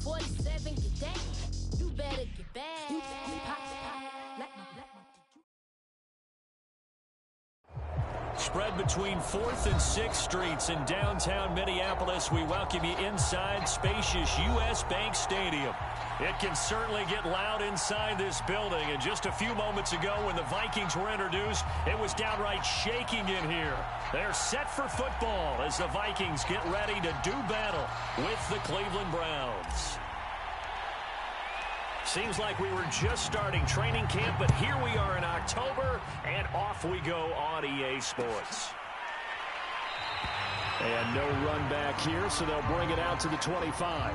47, get that. You better get back. Spread between 4th and 6th Streets in downtown Minneapolis. We welcome you inside spacious U.S. Bank Stadium. It can certainly get loud inside this building. And just a few moments ago when the Vikings were introduced, it was downright shaking in here. They're set for football as the Vikings get ready to do battle with the Cleveland Browns. Seems like we were just starting training camp, but here we are in October, and off we go on EA Sports. And no run back here, so they'll bring it out to the 25.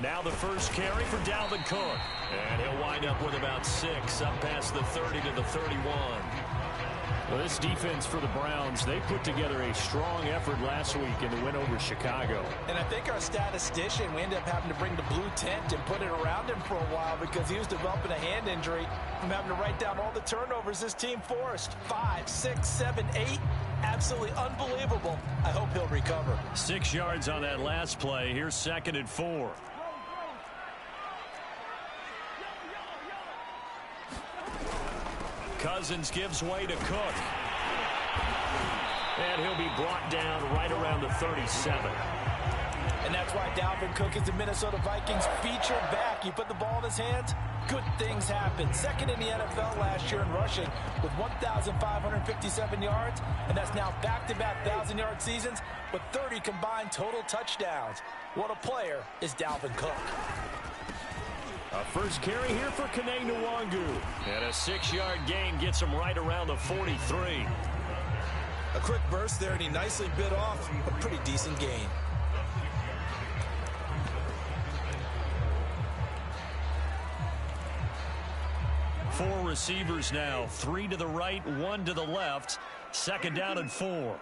Now the first carry for Dalvin Cook. And he'll wind up with about 6 up past the 30 to the 31. Well, this defense for the Browns, they put together a strong effort last week in the win over Chicago. And I think our statistician, we ended up having to bring the blue tent and put it around him for a while because he was developing a hand injury from having to write down all the turnovers this team forced. 5, 6, 7, 8. Absolutely unbelievable. I hope he'll recover. 6 yards on that last play. Here's 2nd and 4. Cousins gives way to Cook. And he'll be brought down right around the 37. And that's why Dalvin Cook is the Minnesota Vikings featured back. You put the ball in his hands, good things happen. 2nd in the NFL last year in rushing with 1,557 yards. And that's now back-to-back 1,000-yard seasons with 30 combined total touchdowns. What a player is Dalvin Cook. A first carry here for Kene Nwangu. And a 6-yard gain gets him right around the 43. A quick burst there, and he nicely bit off a pretty decent gain. Four receivers now. 3 to the right, 1 to the left. 2nd down and 4.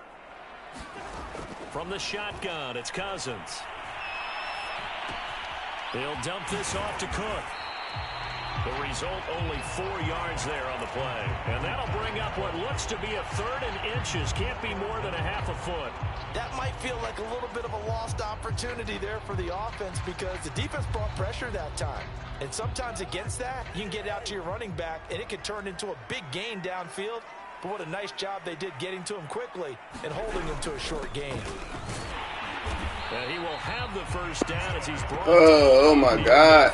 From the shotgun, it's Cousins. They'll dump this off to Cook. The result, only 4 yards there on the play. And that'll bring up what looks to be a 3rd and inches. Can't be more than a half a foot. That might feel like a little bit of a lost opportunity there for the offense because the defense brought pressure that time. And sometimes against that, you can get out to your running back, and it could turn into a big gain downfield. But what a nice job they did getting to him quickly and holding him to a short gain. And he will have the first down as he's brought. Oh my God.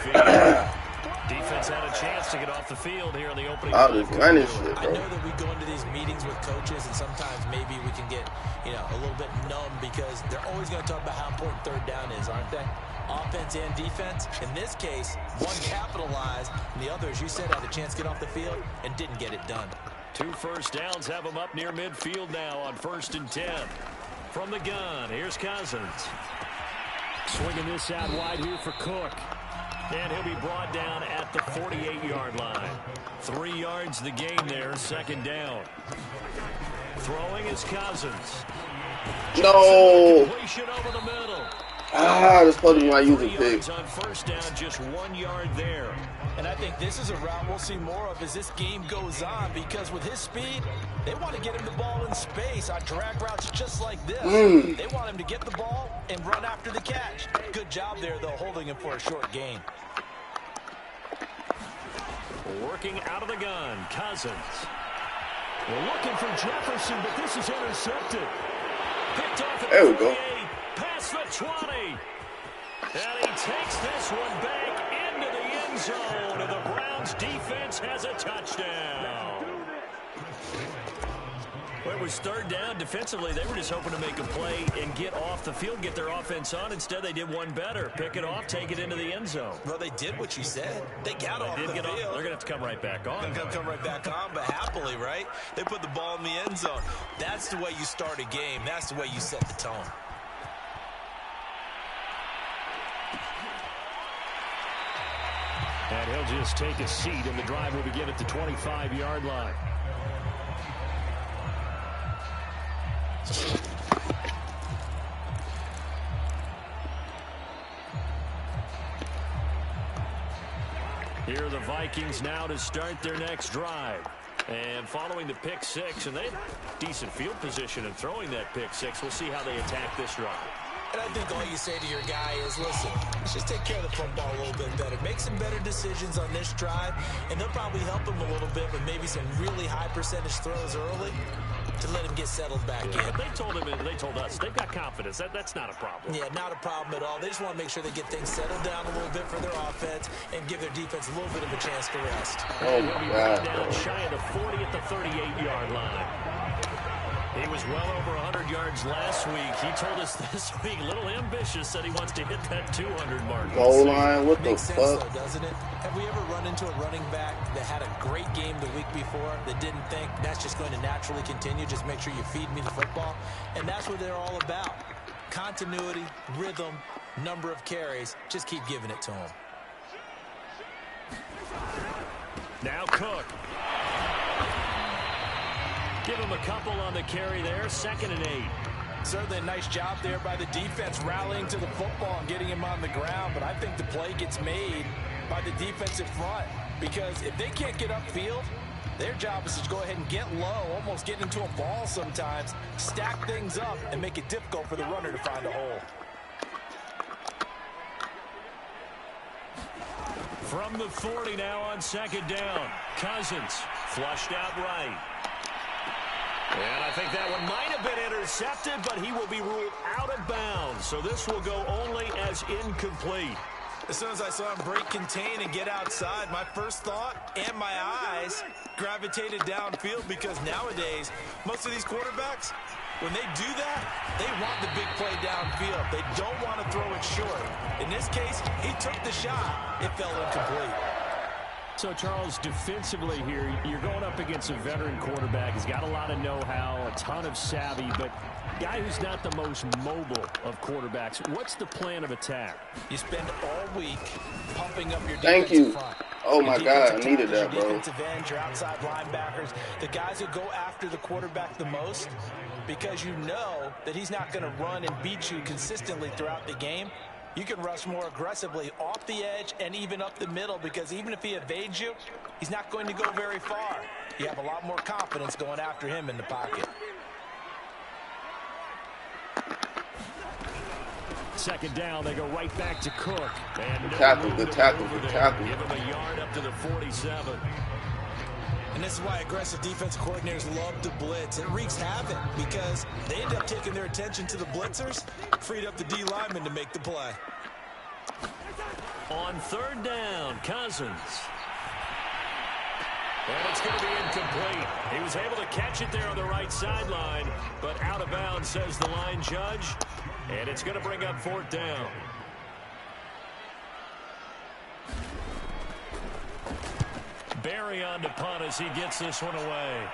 Defense had a chance to get off the field here in the opening. I was running shit, I know that we go into these meetings with coaches, and sometimes maybe we can get, a little bit numb because they're always going to talk about how important 3rd down is, aren't they? Offense and defense. In this case, one capitalized, and the other, as you said, had a chance to get off the field and didn't get it done. 2 first downs have him up near midfield now on 1st and 10. From the gun, here's Cousins. Swinging this out wide here for Cook. And he'll be brought down at the 48-yard line. 3 yards the gain there, 2nd down. Throwing is Cousins. No. Completion over the middle. That's probably why I use a 3 pick. yards on 1st down, just 1 yard there. And I think this is a route we'll see more of as this game goes on because with his speed, they want to get him the ball in space on drag routes just like this. They want him to get the ball and run after the catch. Good job there, though, holding him for a short gain. Working out of the gun, Cousins. We're looking for Jefferson, but this is intercepted. Picked off at the 48, past the 20. And he takes this one back into the end zone, and the Browns defense has a touchdown. Well, it was third down. Defensively, they were just hoping to make a play and get off the field, get their offense on. Instead, they did one better. Pick it off, take it into the end zone. Well, they did what you said. They got off the field. They're going to have to come right back on. They're going to come right back on, but happily, right? They put the ball in the end zone. That's the way you start a game. That's the way you set the tone. And he'll just take a seat, and the drive will begin at the 25-yard line. Here are the Vikings now to start their next drive. And following the pick six, and they have decent field position in throwing that pick six. We'll see how they attack this drive. And I think all you say to your guy is, listen, let's just take care of the football a little bit better. Make some better decisions on this drive, and they'll probably help him a little bit with maybe some really high percentage throws early to let him get settled back in. But they told him, and they told us, they've got confidence. That's not a problem. Yeah, not a problem at all. They just want to make sure they get things settled down a little bit for their offense and give their defense a little bit of a chance to rest. Oh, my God. Down shy of the 40 at the 38-yard line. He was well over 100 yards last week. He told us this week, a little ambitious, said he wants to hit that 200 mark. Goal line, what the Makes sense, fuck? though, doesn't it? Have we ever run into a running back that had a great game the week before that didn't think that's just going to naturally continue? Just make sure you feed me the football. And that's what they're all about. Continuity, rhythm, number of carries. Just keep giving it to them. Now Cook. Give him a couple on the carry there. 2nd and 8. Certainly a nice job there by the defense rallying to the football and getting him on the ground. But I think the play gets made by the defensive front. Because if they can't get upfield, their job is to go ahead and get low, almost get into a ball sometimes, stack things up, and make it difficult for the runner to find a hole. From the 40 now on 2nd down. Cousins flushed out right. And I think that one might have been intercepted, but he will be ruled out of bounds. So this will go only as incomplete. As soon as I saw him break contain and get outside, my first thought and my eyes gravitated downfield because nowadays, most of these quarterbacks, when they do that, they want the big play downfield. They don't want to throw it short. In this case, he took the shot. It fell incomplete. So, Charles, defensively here, you're going up against a veteran quarterback. He's got a lot of know-how, a ton of savvy, but guy who's not the most mobile of quarterbacks. What's the plan of attack? You spend all week pumping up your Thank defensive you. front. Oh, my Your God, I defensive needed tackles, that, your bro. defensive ends, your outside linebackers, the guys who go after the quarterback the most, because you know that he's not going to run and beat you consistently throughout the game. You can rush more aggressively off the edge and even up the middle, because even if he evades you, he's not going to go very far. You have a lot more confidence going after him in the pocket. 2nd down, they go right back to Cook. And Good tackle, good tackle, good tackle. Give him a yard up to the 47. And this is why aggressive defensive coordinators love to blitz. It wreaks havoc because they end up taking their attention to the blitzers, freed up the D lineman to make the play. On 3rd down, Cousins. And it's going to be incomplete. He was able to catch it there on the right sideline, but out of bounds, says the line judge. And it's going to bring up 4th down. Barry on to punt as he gets this one away.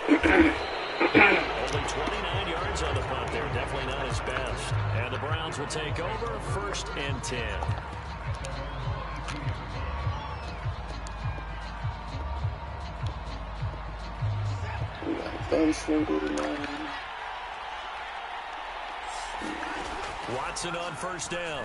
Only 29 yards on the punt there. Definitely not his best. And the Browns will take over 1st and 10. Watson on 1st down.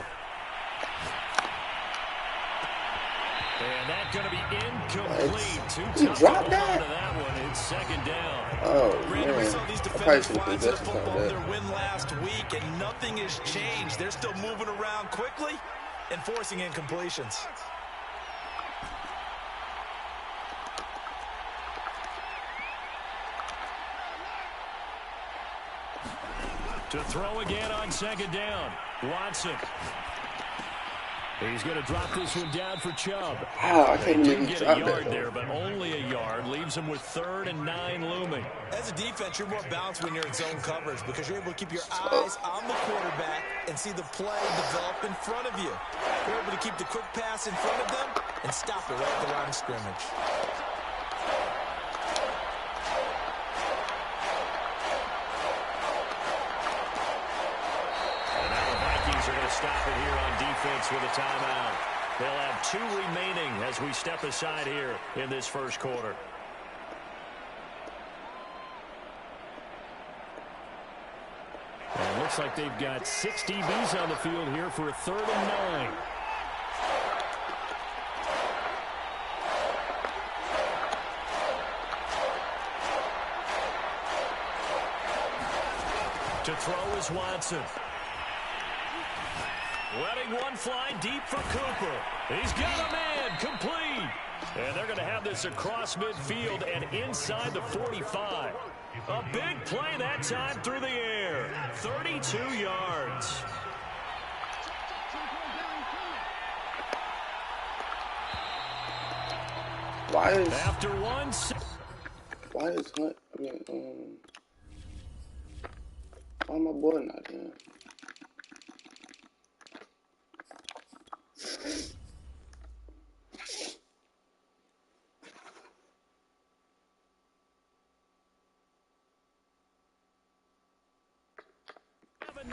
And that's going to be incomplete. Too tough to hold on to that one. It's 2nd down. Oh, Brandon, man. we saw these I defenders probably fly should to have the possessed football on in that. their win last week, and nothing has changed. They're still moving around quickly and forcing incompletions. To throw again on 2nd down. Watson. He's going to drop this one down for Chubb. Wow, I They can't do believe he get a dropped yard that. there, but only a yard. Leaves him with 3rd and 9 looming. As a defense, you're more balanced when you're in zone coverage because you're able to keep your eyes on the quarterback and see the play develop in front of you. You're able to keep the quick pass in front of them and stop it right at the line of scrimmage. And now the Vikings are going to stop it here on defense with a timeout. They'll have 2 remaining as we step aside here in this first quarter. And it looks like they've got 6 DBs on the field here for a 3rd and 9. To throw is Watson. Letting one fly deep for Cooper. He's got a man, complete. And they're going to have this across midfield and inside the 45. A big play that time through the air. 32 yards. Why is After one... Hunt? I mean, why my boy not here?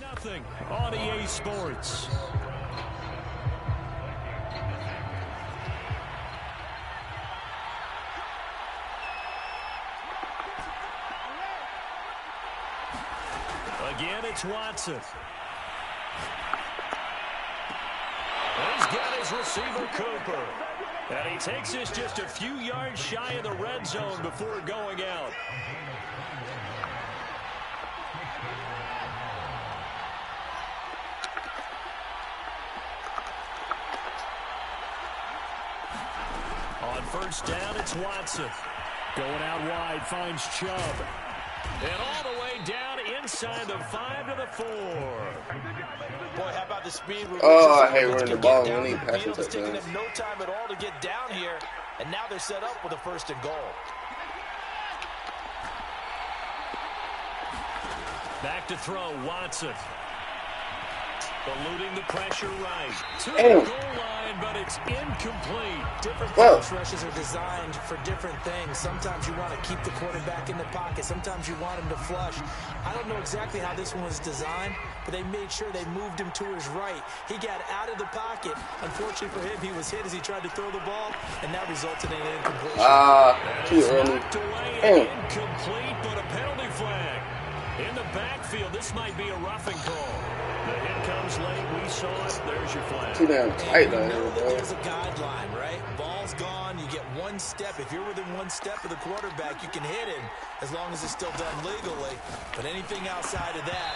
Nothing on EA Sports. Again, it's Watson. He's got his receiver, Cooper. And he takes this just a few yards shy of the red zone before going out. On first down, it's Watson. Going out wide, finds Chubb. And all the way down inside the 5 to the 4. Boy, how about the speed? Oh, I hate running the ball when he passes It's taking touchdowns. them no time at all to get down here, and now they're set up with a 1st and goal. Back to throw, Watson. Eluding the pressure right. To the Damn. goal line, but it's incomplete. Different Whoa. pass rushes are designed for different things. Sometimes you want to keep the quarterback in the pocket. Sometimes you want him to flush. I don't know exactly how this one was designed, but they made sure they moved him to his right. He got out of the pocket. Unfortunately for him, he was hit as he tried to throw the ball, and that resulted in an incompletion. Too early. Knocked away Damn. and incomplete, but a penalty flag. In the backfield, this might be a roughing call. The hit comes late. We saw it. There's your flag. Too damn tight And down you here, know that bro. there's a guideline, right? Ball's gone. You get one step. If you're within one step of the quarterback, you can hit him as long as it's still done legally. But anything outside of that,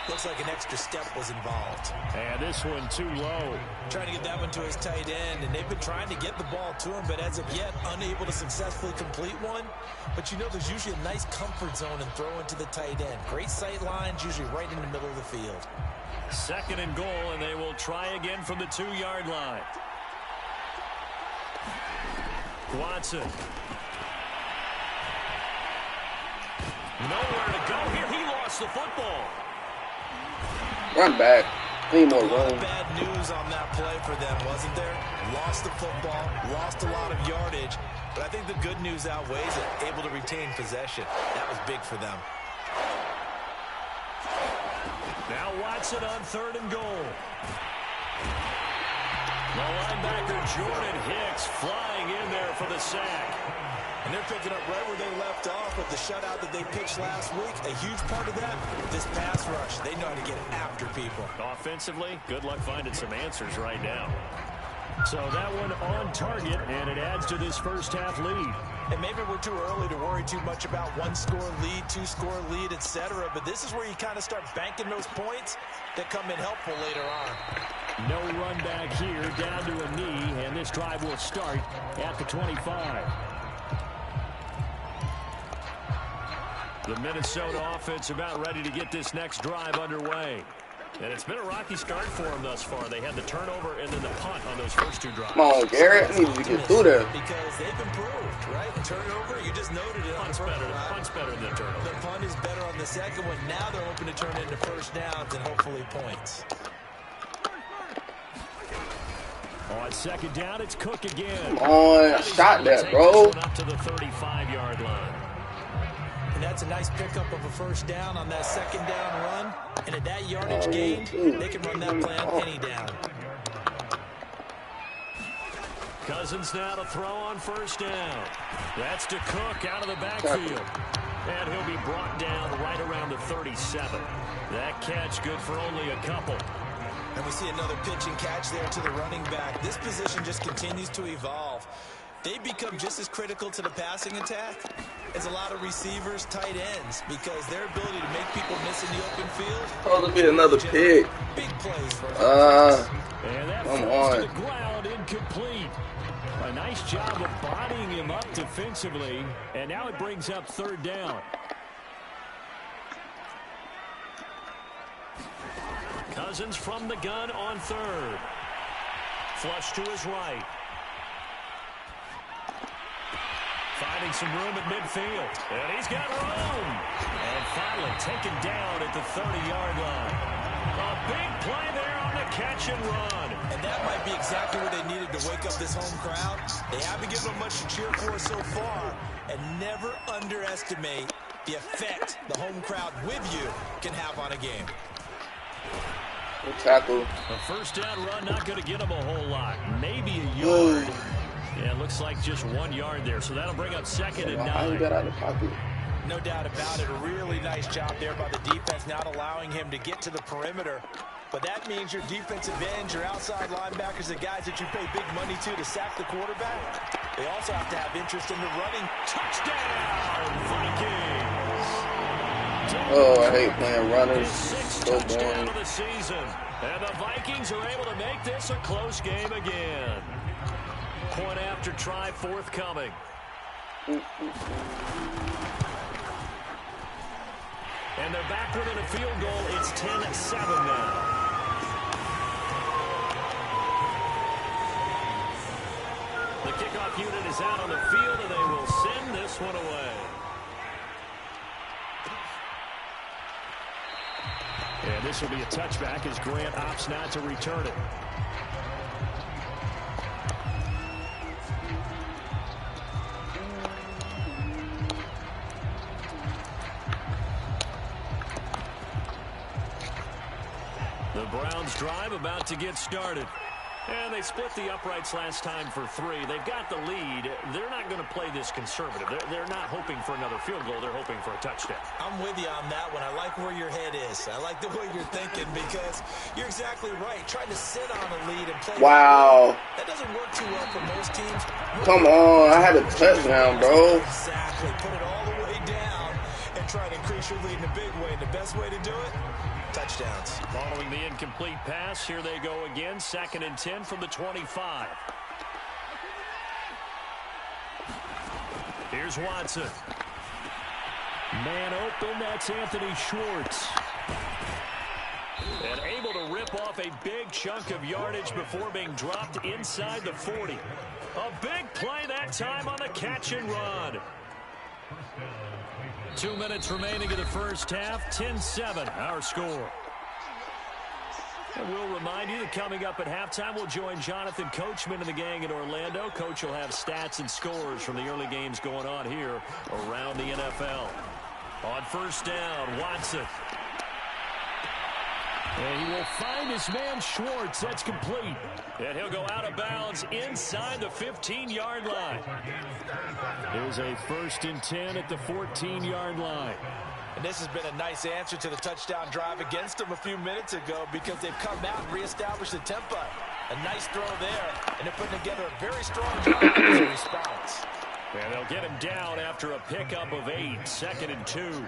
looks like an extra step was involved. And this one too low. Trying to get that one to his tight end, and they've been trying to get the ball to him, but as of yet, unable to successfully complete one. But you know there's usually a nice comfort zone in throwing to the tight end. Great sight lines, usually right in the middle of the field. 2nd and goal, and they will try again from the 2-yard line. Watson. Nowhere to go here. He lost the football. Run back. Need more A lot room. of bad news on that play for them, wasn't there? Lost the football, lost a lot of yardage, but I think the good news outweighs it. Able to retain possession. That was big for them. Now Watson on 3rd and goal. The linebacker Jordan Hicks flying in there for the sack. And they're picking up right where they left off with the shutout that they pitched last week. A huge part of that, this pass rush. They know how to get after people. Offensively, good luck finding some answers right now. So that one on target, and it adds to this first half lead. And maybe we're too early to worry too much about 1-score lead, 2-score lead, etc. But this is where you kind of start banking those points that come in helpful later on. No run back here, down to a knee, and this drive will start at the 25. The Minnesota offense about ready to get this next drive underway. And it's been a rocky start for them thus far. They had the turnover and then the punt on those first 2 drives. Come on, Garrett. I need you to get through there. Because they've improved, right? Turnover, you just noted it. Punt's better than the turnover. The punt is better on the second one. Now they're hoping to turn into first downs and hopefully points. On second down, it's Cook again. Come on, I shot that, bro. Up to the 35-yard line. And that's a nice pickup of a first down on that second down run. And at that yardage gain, they can run that play on any down. Cousins now to throw on first down. That's to Cook out of the backfield. And he'll be brought down right around the 37. That catch good for only a couple. And we see another pitch and catch there to the running back. This position just continues to evolve. They become just as critical to the passing attack as a lot of receivers, tight ends, because their ability to make people miss in the open field. Oh, there'll be another pick. Big plays for and that come falls on. to the ground, incomplete. A nice job of bodying him up defensively, and now it brings up third down. Cousins from the gun on third. Flush to his right. Finding some room at midfield. And he's got room. And finally taken down at the 30-yard line. A big play there on the catch and run. And that might be exactly what they needed to wake up this home crowd. They haven't given them much to cheer for so far. And never underestimate the effect the home crowd with you can have on a game. Good tackle. A first down run, not going to get him a whole lot. Maybe a yard. Yeah, it looks like just 1 yard there. So that'll bring up second and 9. I ain't got out of the pocket. No doubt about it. A really nice job there by the defense, not allowing him to get to the perimeter. But that means your defensive ends, your outside linebackers, the guys that you pay big money to sack the quarterback. They also have to have interest in the running. Touchdown, Vikings! Oh, I hate playing runners. So Touchdown boring. of the season. And the Vikings are able to make this a close game again. Point after try forthcoming. And they're back within a field goal. It's 10-7 now. The kickoff unit is out on the field, and they will send this one away. And this will be a touchback as Grant opts not to return it. The Browns drive about to get started. And they split the uprights last time for 3. They've got the lead. They're not going to play this conservative. They're not hoping for another field goal. They're hoping for a touchdown. I'm with you on that one. I like where your head is. I like the way you're thinking because you're exactly right. Trying to sit on a lead and play. Wow. That doesn't work too well for most teams. Come on. I had a touchdown, bro. Exactly. Put it all the way down and try to increase your lead in a big way. And the best way to do it? Touchdowns. Following the incomplete pass, here they go again. 2nd and 10 from the 25. Here's Watson. Man open, that's Anthony Schwartz. And able to rip off a big chunk of yardage before being dropped inside the 40. A big play that time on the catch and run. 2 minutes remaining in the first half. 10-7, our score. And we'll remind you that coming up at halftime, we'll join Jonathan Coachman and the gang in Orlando. Coach will have stats and scores from the early games going on here around the NFL. On first down, Watson. And he will find his man Schwartz. That's complete. And he'll go out of bounds inside the 15-yard line. There's a 1st and 10 at the 14-yard line. And this has been a nice answer to the touchdown drive against them a few minutes ago because they've come out and reestablished the tempo. A nice throw there, and they're putting together a very strong drive as a response. And they'll get him down after a pickup of 8, 2nd and 2.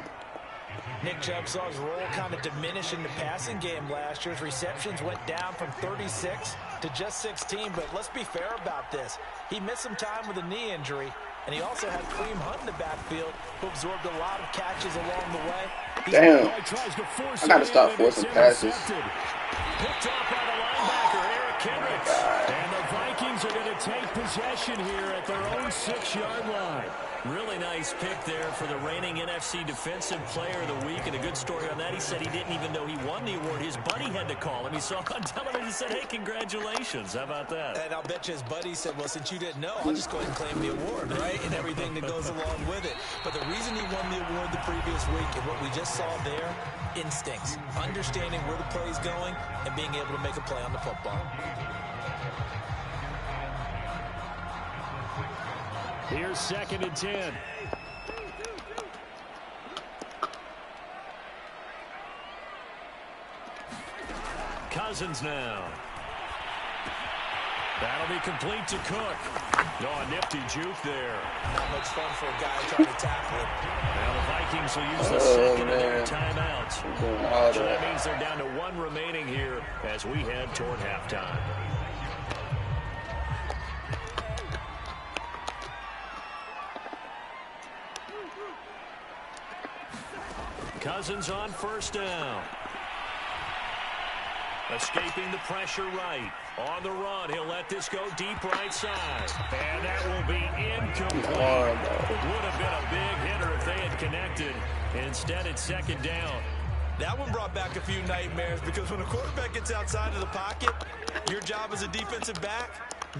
Nick Chubb saw his role kind of diminish in the passing game last year. His receptions went down from 36 to just 16, but let's be fair about this. He missed some time with a knee injury, And he also had Kareem Hunt in the backfield, who absorbed a lot of catches along the way. Damn. I gotta stop forcing passes. Picked off by the linebacker, Eric Kendricks. And the Vikings are going to take possession here at their own 6-yard line. Really nice pick there for the reigning NFC Defensive Player of the Week. And a good story on that. He said he didn't even know he won the award. His buddy had to call him. He saw on television and said, hey, congratulations. How about that? And I'll bet you his buddy said, well, since you didn't know, I'll just go ahead and claim the award, right? And everything that goes along with it. But the reason he won the award the previous week and what we just saw there, instincts, understanding where the play is going and being able to make a play on the football. Here's 2nd and 10. Cousins now. That'll be complete to Cook. Oh, a nifty juke there. Not much fun for a guy trying to tackle it. Now the Vikings will use the second of their timeouts. So that means they're down to 1 remaining here as we head toward halftime. Cousins on 1st down. Escaping the pressure right. On the run, he'll let this go deep right side. And that will be incomplete. Would have been a big hitter if they had connected. Instead, it's 2nd down. That one brought back a few nightmares because when a quarterback gets outside of the pocket, your job as a defensive back,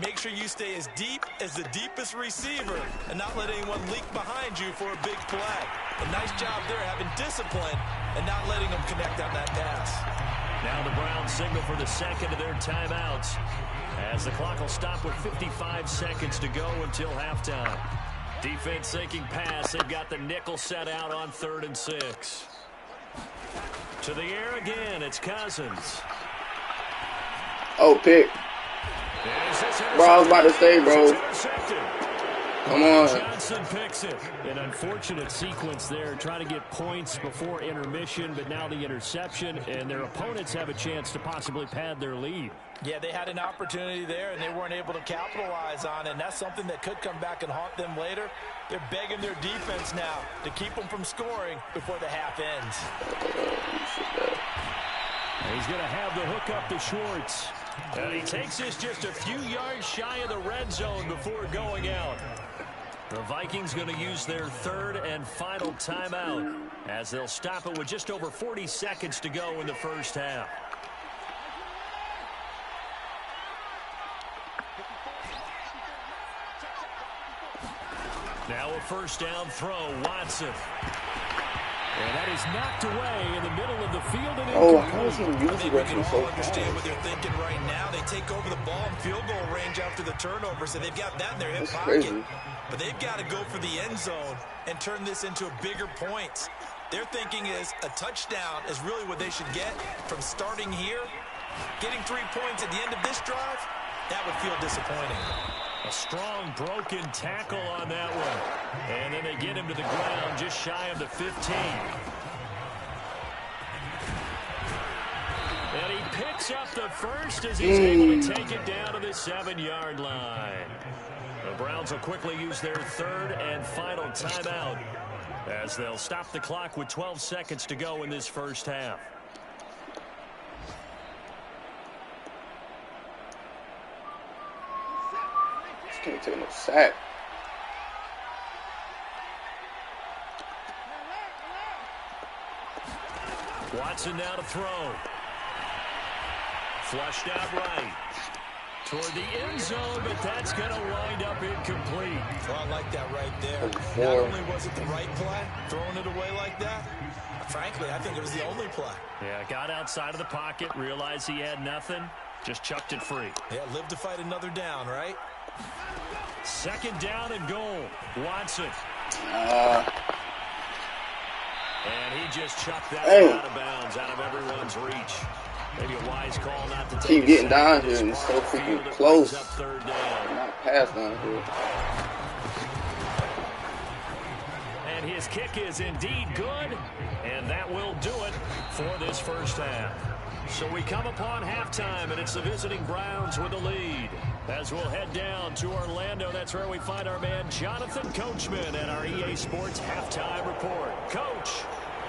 make sure you stay as deep as the deepest receiver and not let anyone leak behind you for a big play. A nice job there having discipline and not letting them connect on that pass. Now the Browns signal for the 2nd of their timeouts as the clock will stop with 55 seconds to go until halftime. Defense thinking pass. They've got the nickel set out on 3rd and 6. To the air again. It's Cousins. Oh, pick. Bro, I was about to say, bro. Come on. Johnson picks it. An unfortunate sequence there, trying to get points before intermission, but now the interception, and their opponents have a chance to possibly pad their lead. Yeah, they had an opportunity there, and they weren't able to capitalize on it, and that's something that could come back and haunt them later. They're begging their defense now to keep them from scoring before the half ends. He's going to have the hook up to Schwartz. And he takes this just a few yards shy of the red zone before going out. The Vikings going to use their 3rd and final timeout as they'll stop it with just over 40 seconds to go in the first half. Now a 1st down throw, Watson. And that is knocked away in the middle of the field. And how is he using we can all understand what they're thinking right now. They take over the ball in field goal range after the turnover, so they've got that in their hip pocket. Crazy. But they've got to go for the end zone and turn this into bigger points. Their thinking is a touchdown is really what they should get from starting here. Getting 3 points at the end of this drive, that would feel disappointing. A strong broken tackle on that one. And then they get him to the ground just shy of the 15. And he picks up the first as he's able to take it down to the 7-yard line. The Browns will quickly use their 3rd and final timeout as they'll stop the clock with 12 seconds to go in this first half. Can't take no sack. Watson now to throw. Flushed out right. Toward the end zone, but that's going to wind up incomplete. Well, I like that right there. Not only was it the right play, throwing it away like that, frankly, I think it was the only play. Yeah, got outside of the pocket, realized he had nothing, just chucked it free. Yeah, live to fight another down, right? 2nd down and goal. Watson. And he just chucked that out of bounds, out of everyone's reach. Maybe a wise call not to take keep getting down here and it's so freaking close. Not pass down here. And his kick is indeed good, and that will do it for this first half. So we come upon halftime, and it's the visiting Browns with the lead. As we'll head down to Orlando, that's where we find our man Jonathan Coachman and our EA Sports Halftime Report. Coach,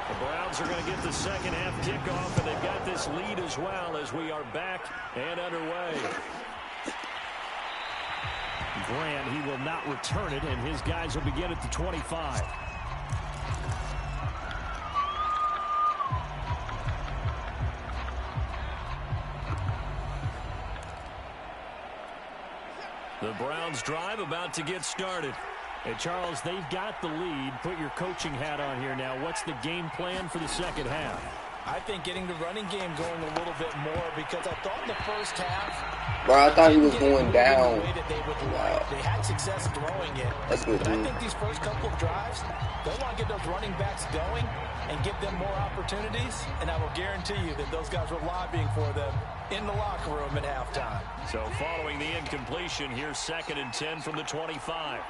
the Browns are going to get the second half kickoff, and they've got this lead as well as we are back and underway. Grant, he will not return it, and his guys will begin at the 25. The Browns drive about to get started. Hey, Charles, they've got the lead. Put your coaching hat on here now. What's the game plan for the second half? I think getting the running game going a little bit more, because I thought in the first half, bro, I thought he was going down. They had success throwing it. That's good. But I think these first couple of drives, they want to get those running backs going and give them more opportunities. And I will guarantee you that those guys were lobbying for them in the locker room at halftime. So following the incompletion, here's 2nd and 10 from the 25.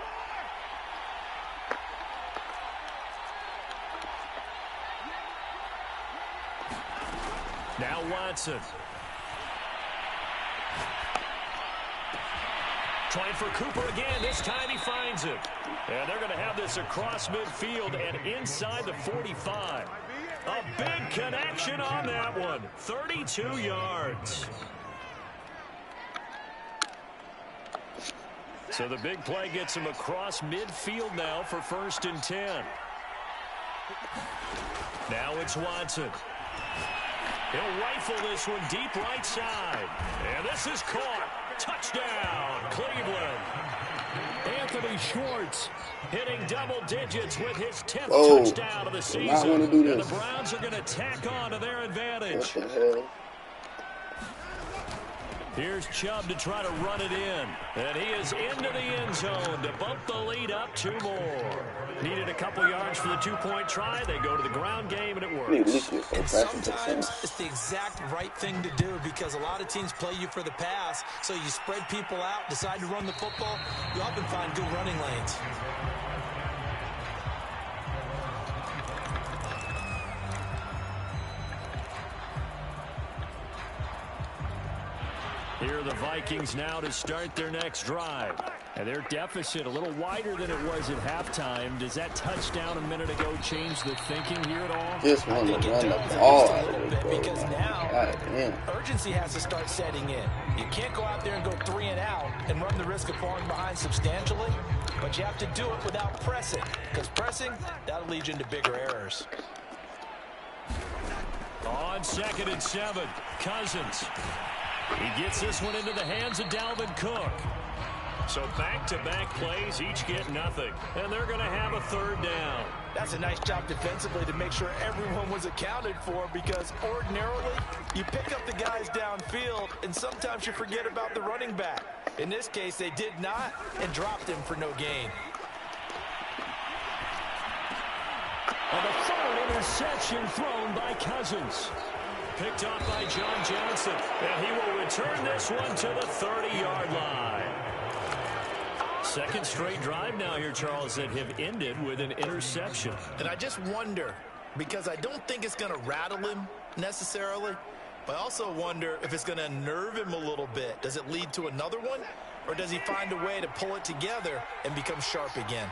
Now Watson. Trying for Cooper again. This time he finds it. And they're going to have this across midfield and inside the 45. A big connection on that one. 32 yards. So the big play gets him across midfield now for 1st and 10. Now it's Watson. He'll rifle this one deep right side. And this is caught. Touchdown, Cleveland. Anthony Schwartz hitting double digits with his 10th touchdown of the season. And the Browns are going to tack on to their advantage. What the hell? Here's Chubb to try to run it in. And he is into the end zone to bump the lead up 2 more. Needed a couple yards for the 2-point try. They go to the ground game, and it works. And sometimes it's the exact right thing to do, because a lot of teams play you for the pass. So you spread people out, decide to run the football. You often find good running lanes. Here are the Vikings now to start their next drive. And their deficit a little wider than it was at halftime. Does that touchdown a minute ago change the thinking here at all? Just want to run the ball. Because now urgency has to start setting in. You can't go out there and go 3 and out and run the risk of falling behind substantially. But you have to do it without pressing. Because pressing, that'll lead you into bigger errors. On 2nd and 7, Cousins. He gets this one into the hands of Dalvin Cook. So back-to-back plays, each get nothing. And they're going to have a 3rd down. That's a nice job defensively to make sure everyone was accounted for, because ordinarily you pick up the guys downfield and sometimes you forget about the running back. In this case, they did not and dropped him for no gain. And a 3rd interception thrown by Cousins. Picked up by John Johnson. And he will return this one to the 30-yard line. 2nd straight drive now here, Charles, that have ended with an interception. And I just wonder, because I don't think it's going to rattle him necessarily, but I also wonder if it's going to unnerve him a little bit. Does it lead to another one? Or does he find a way to pull it together and become sharp again?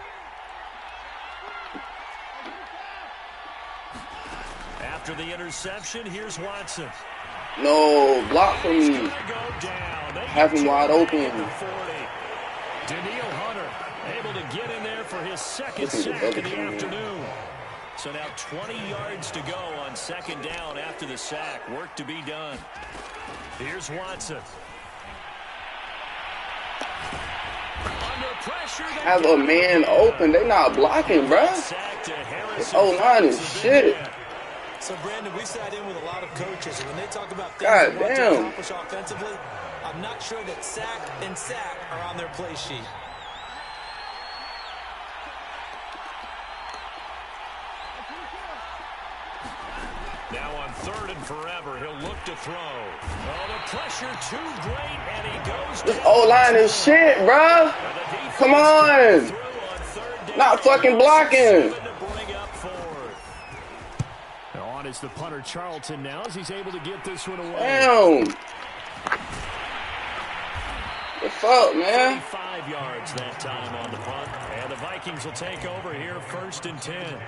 After the interception, here's Watson. No, block for me. Have him wide open. Daniil Hunter able to get in there for his 2nd sack of the afternoon. So now 20 yards to go on 2nd down after the sack. Work to be done. Here's Watson. Under pressure. Have a man open. They not blocking, bro. This O-line is shit. So, Brandon, we sat in with a lot of coaches, and when they talk about things God they want to damn. accomplish offensively, I'm not sure that sack and sack are on their play sheet. Now on 3rd and forever, he'll look to throw. Oh, the pressure too great, and he goes down. This O-line is shit, bro. Come on. Not fucking blocking. On is the punter Charlton now as he's able to get this one away. Damn. The fuck, man? 35 yards that time on the punt. And the Vikings will take over here 1st and 10.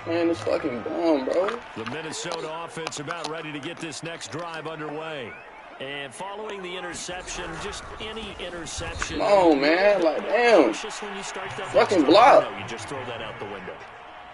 Man, it's fucking dumb, bro. The Minnesota offense about ready to get this next drive underway. And following the interception, just any interception. Come on, man. Like, damn. When you start that fucking block. You just throw that out the window.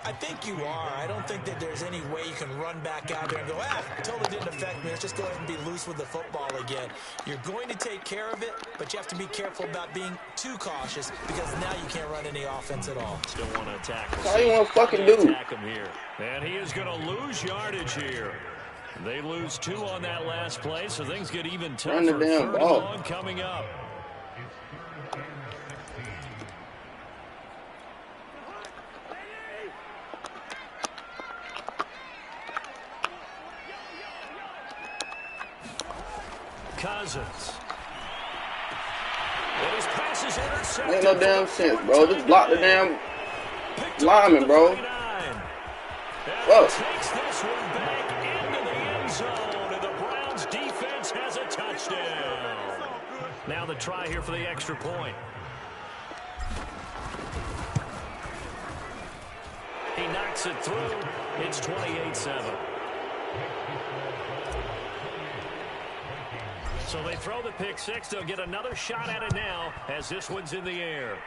I think you are. I don't think that there's any way you can run back out there and go, totally didn't affect me. Let's just go ahead and be loose with the football again. You're going to take care of it, but you have to be careful about being too cautious because now you can't run any offense at all. Still want to attack. That's all you want to fucking do. Attack him here. And he is going to lose yardage here. They lose 2 on that last play, so things get even tougher. Run the damn ball. 3rd and long coming up. Cousins. His pass is intercepted. Ain't no damn sense, bro. Just block the damn lineman, bro. Whoa. Takes this one back into the end zone, and the Browns defense has a touchdown. Now the try here for the extra point. He knocks it through. It's 28-7. So they throw the pick six. They'll get another shot at it now as this one's in the air.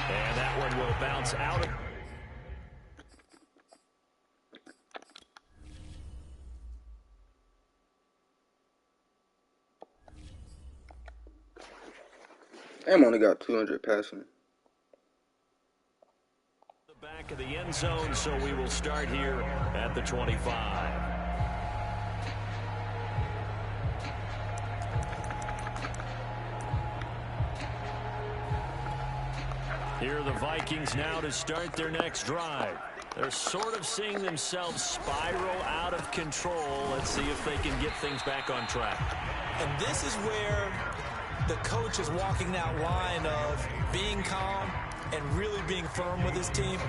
And that one will bounce out. Damn, only got 200 passing. The back of the end zone, so we will start here at the 25. Here are the Vikings now to start their next drive. They're sort of seeing themselves spiral out of control. Let's see if they can get things back on track. And this is where the coach is walking that line of being calm and really being firm with his team.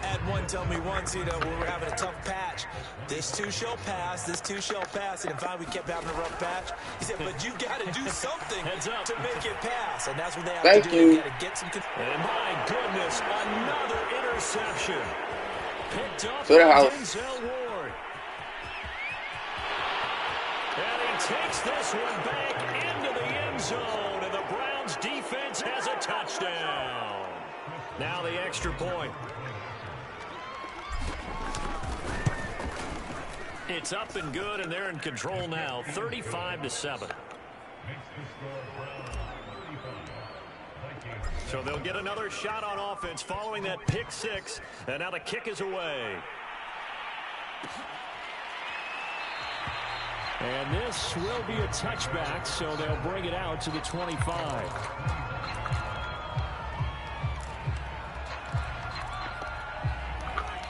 Had one tell me once, we were having a tough patch. This too shall pass, this too shall pass. And finally we kept having a rough patch. He said, but you got to do something to make it pass. And that's what they have to do. They got to get some control. And my goodness, another interception. Picked up by Denzel Ward. And he takes this one back into the end zone. And the Browns defense has a touchdown. Now the extra point. It's up and good, and they're in control now, 35-7. So they'll get another shot on offense following that pick six, and now the kick is away. And this will be a touchback, so they'll bring it out to the 25.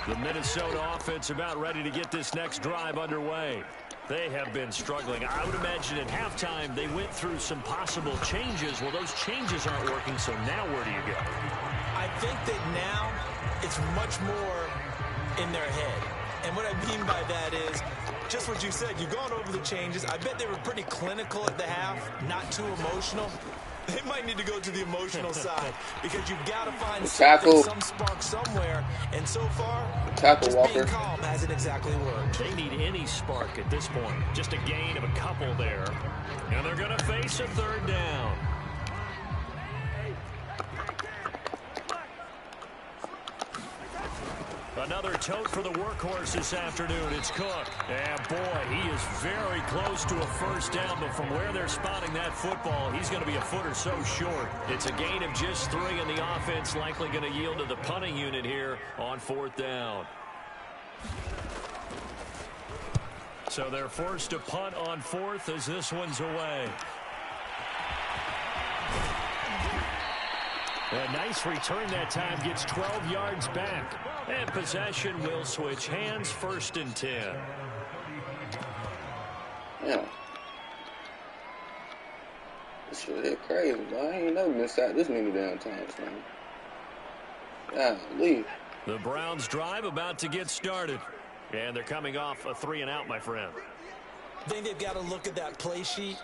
The Minnesota offense about ready to get this next drive underway. They have been struggling. I would imagine at halftime they went through some possible changes. Well, those changes aren't working, so now where do you go? I think that now it's much more in their head. And what I mean by that is just what you said. You've gone over the changes. I bet they were pretty clinical at the half, not too emotional. They might need to go to the emotional side because you've got to find some spark somewhere. And so far, just being calm hasn't exactly worked. They need any spark at this point. Just a gain of a couple there. And they're going to face a third down. Another tote for the workhorse this afternoon. It's Cook. And boy, he is very close to a first down, but from where they're spotting that football, he's going to be a foot or so short. It's a gain of just 3, and the offense likely going to yield to the punting unit here on 4th down. So they're forced to punt on 4th as this one's away. A nice return that time, gets 12 yards back. And possession will switch hands, 1st and 10. Yeah. This really crazy, boy. I ain't never been sacked this many damn times, man. Golly. The Browns drive about to get started. And they're coming off a 3-and-out, my friend. I think they've got to look at that play sheet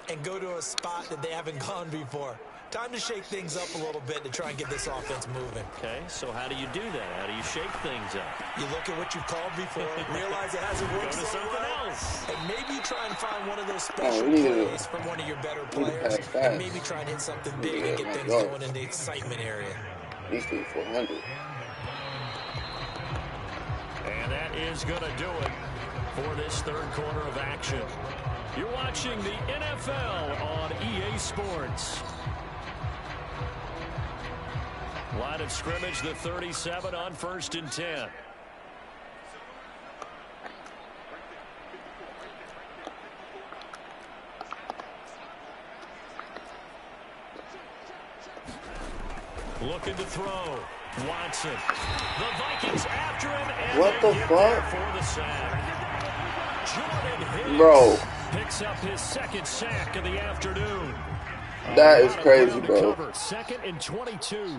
and go to a spot that they haven't gone before. Time to shake things up a little bit to try and get this offense moving. Okay, so how do you do that? How do you shake things up? You look at what you've called before, realize it hasn't worked so well, and maybe try and find one of those special plays from one of your better players, and maybe try and hit something big and get things going in the excitement area. He's 400. And that is going to do it for this third quarter of action. You're watching the NFL on EA Sports. Line of scrimmage, the 37 on 1st and 10. Looking to throw. Watson. The Vikings after him. And what the fuck? For the sack. Jordan Hicks bro. Picks up his second sack of the afternoon. That is crazy, bro. 2nd and 22.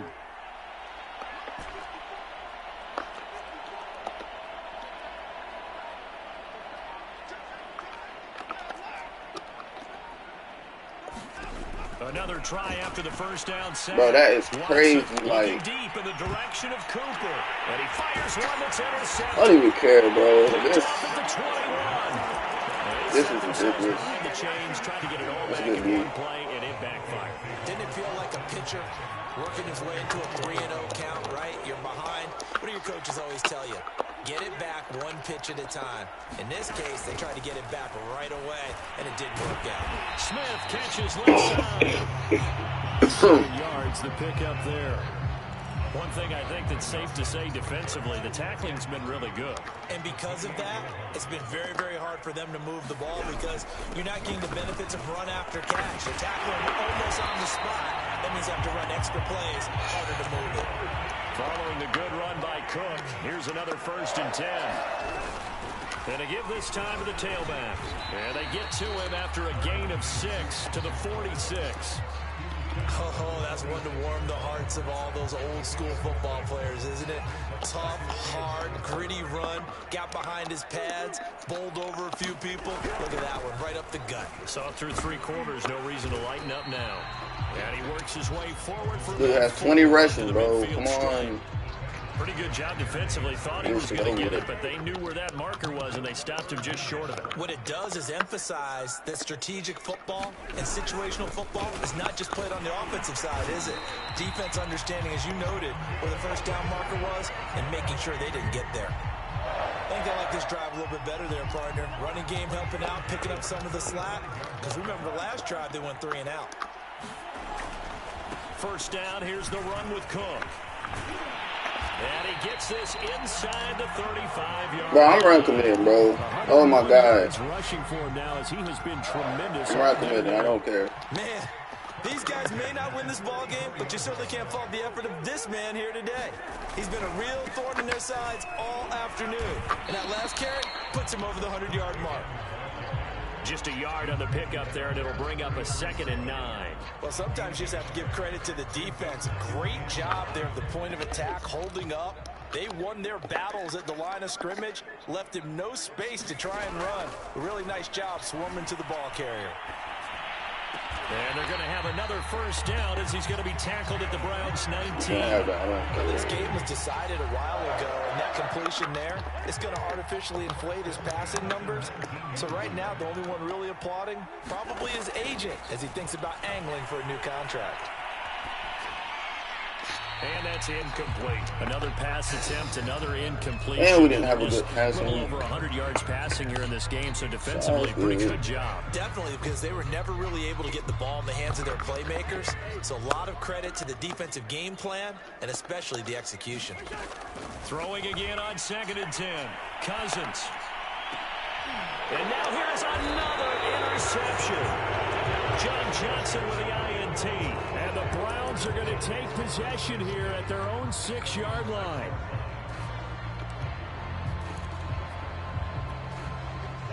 Another try after the first down sack. Bro, that is crazy. Like, deep in the direction of Cooper, and he fires one that's intercepted. I don't even care, bro. This is ridiculous. The change, tried to get it all That's back good in one play, and it backfired. Didn't it feel like a pitcher working his way into a 3-0 count, right? You're behind. What do your coaches always tell you? Get it back one pitch at a time. In this case, they tried to get it back right away, and it didn't work out. Smith catches left side. 7 yards, the pickup there. One thing I think that's safe to say defensively, the tackling's been really good. And because of that, it's been very, very hard for them to move the ball because you're not getting the benefits of run after catch. They're tackling almost on the spot. That means you have to run extra plays, harder to move it. Following the good run by Cook, here's another 1st and 10. And they give this time to the tailback. And they get to him after a gain of 6 to the 46. Oh, that's one to warm the hearts of all those old school football players, isn't it? Tough, hard, gritty run, got behind his pads, bowled over a few people. Look at that one, right up the gut. Saw it through 3 quarters, no reason to lighten up now. And he works his way forward for he has 20 rushes, bro. Come on. Pretty good job defensively. Thought he was going to get it, but they knew where that marker was, and they stopped him just short of it. What it does is emphasize that strategic football and situational football is not just played on the offensive side, is it? Defense understanding, as you noted, where the first down marker was and making sure they didn't get there. I think they like this drive a little bit better there, partner. Running game helping out, picking up some of the slack. Because remember the last drive, they went 3 and out. First down, here's the run with Cook. And he gets this inside the 35-yard. Bro, I'm run committing, bro. Oh my God. Rushing for him now as he has been tremendous. I'm run committing. I don't care. Man, these guys may not win this ball game, but you certainly can't fault the effort of this man here today. He's been a real thorn in their sides all afternoon. And that last carry puts him over the 100-yard mark. Just a yard on the pickup there, and it'll bring up a 2nd and 9. Well, sometimes you just have to give credit to the defense. Great job there at the point of attack, holding up. They won their battles at the line of scrimmage, left him no space to try and run. A really nice job swarming to the ball carrier. And they're going to have another first down as he's going to be tackled at the Browns 19. Well, this game was decided a while ago, and that completion there is going to artificially inflate his passing numbers. So right now, the only one really applauding probably his agent as he thinks about angling for a new contract. And that's incomplete. Another pass attempt, another incompletion. And we didn't have a good passing. A little over 100 yards passing here in this game, so defensively, pretty good job. Definitely, because they were never really able to get the ball in the hands of their playmakers. So a lot of credit to the defensive game plan, and especially the execution. Throwing again on 2nd and 10. Cousins. And now here's another interception. John Johnson with the INT. And the Browns are going to take possession here at their own 6-yard line.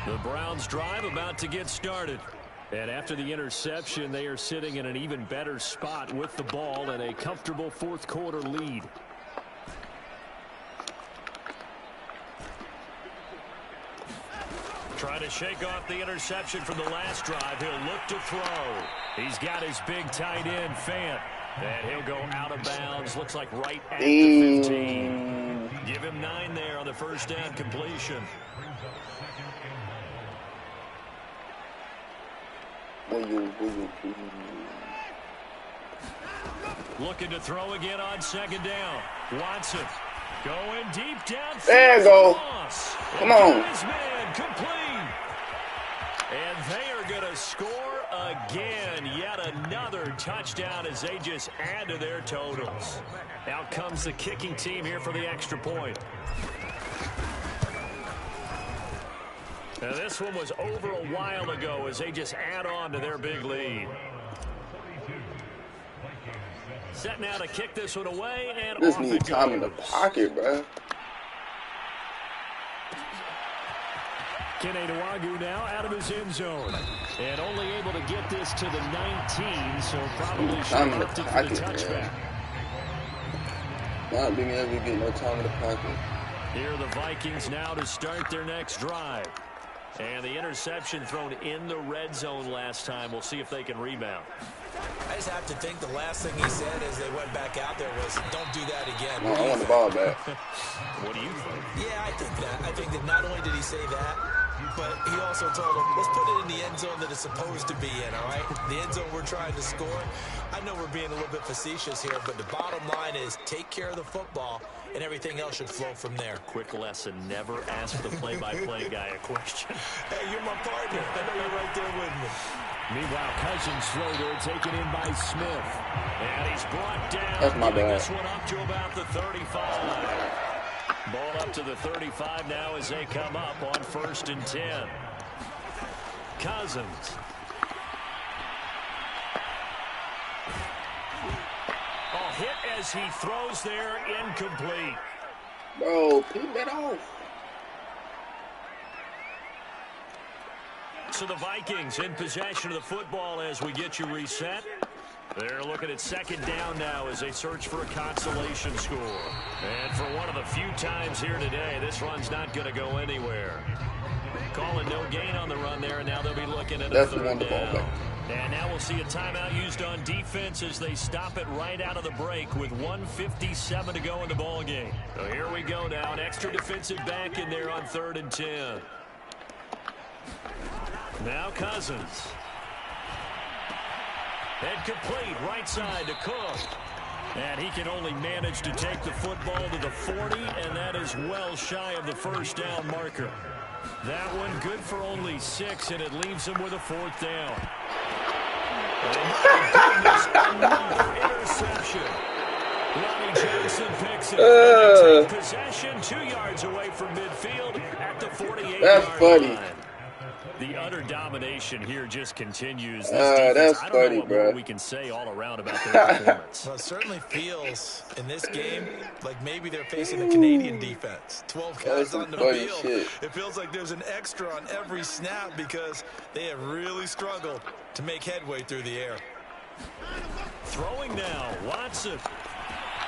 The Browns drive about to get started. And after the interception, they are sitting in an even better spot with the ball and a comfortable 4th quarter lead. Trying to shake off the interception from the last drive. He'll look to throw. He's got his big tight end, Fant. And he'll go out of bounds. Looks like right at the 15. Give him 9 there on the first down completion. Looking to throw again on second down. Watson going deep down. There you go. Come on. His man complete. And they are going to score again. Yet another touchdown as they just add to their totals. Out comes the kicking team here for the extra point. Now this one was over a while ago as they just add on to their big lead. Set now to kick this one away, and Just off need it time in the goes. pocket, bro. Kene Nwangwu now out of his end zone. And only able to get this to the 19, so probably should have left it for the touchback. Not being able to get no time in the pocket. Here are the Vikings now to start their next drive. And the interception thrown in the red zone last time. We'll see if they can rebound. I just have to think the last thing he said as they went back out there was, don't do that again. No, I want the ball back. What do you think? Yeah, I think that. I think that not only did he say that, but he also told him, let's put it in the end zone that it's supposed to be in, all right? The end zone we're trying to score. I know we're being a little bit facetious here, but the bottom line is take care of the football, and everything else should flow from there. Quick lesson, never ask the play-by-play guy a question. Hey, you're my partner. I know you're right there with me. Meanwhile, Cousins throw there, taken in by Smith. And he's brought down. That's my bad. This one up to about the 35. Ball up to the 35 now as they come up on 1st and 10. Cousins. Oh, hit as he throws there, incomplete. Bro, pick that off. So the Vikings in possession of the football as we get you reset. They're looking at second down now as they search for a consolation score. And for one of the few times here today, this run's not going to go anywhere. Calling no gain on the run there, and now they'll be looking at a third down. And now we'll see a timeout used on defense as they stop it right out of the break with 1:57 to go in the ball game. So here we go now, an extra defensive back in there on 3rd and 10. Now Cousins. And complete, right side to Cook. And he can only manage to take the football to the 40, and that is well shy of the first down marker. That one good for only 6, and it leaves him with a 4th down. Oh, my goodness, interception. Ronnie Johnson picks it. And they take possession 2 yards away from midfield at the 48-yard line. The utter domination here just continues. This defense, I don't know what more we can say all around about their performance. Well, it certainly feels in this game like maybe they're facing the Canadian defense. 12 guys on the field. It feels like there's an extra on every snap because they have really struggled to make headway through the air. Throwing now, Watson.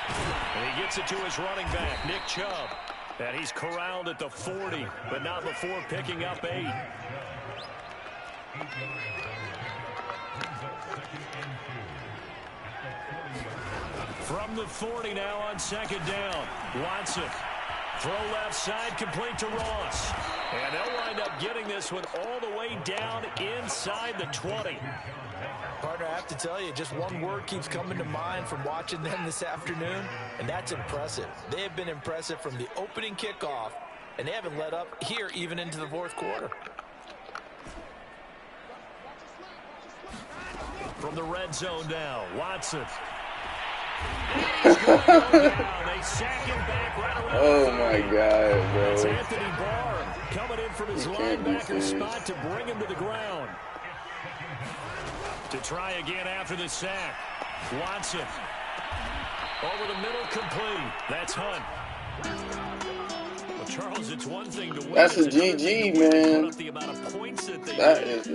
And he gets it to his running back, Nick Chubb. And he's corralled at the 40, but not before picking up 8. From the 40 now on second down. Watson. Throw left side, complete to Ross. And they'll wind up getting this one all the way down inside the 20. Partner, I have to tell you, just one word keeps coming to mind from watching them this afternoon, and that's impressive. They have been impressive from the opening kickoff, and they haven't let up here even into the 4th quarter. From the red zone now, Watson. He's going to go down. They sack him back right around. Oh my God, bro. It's Anthony Barr coming in from his linebacker spot to bring him to the ground. To try again after the sack. Watson. Over the middle, complete. That's Hunt. Well, Charles, it's one thing to win. That's a GG, man. The amount of points that they that is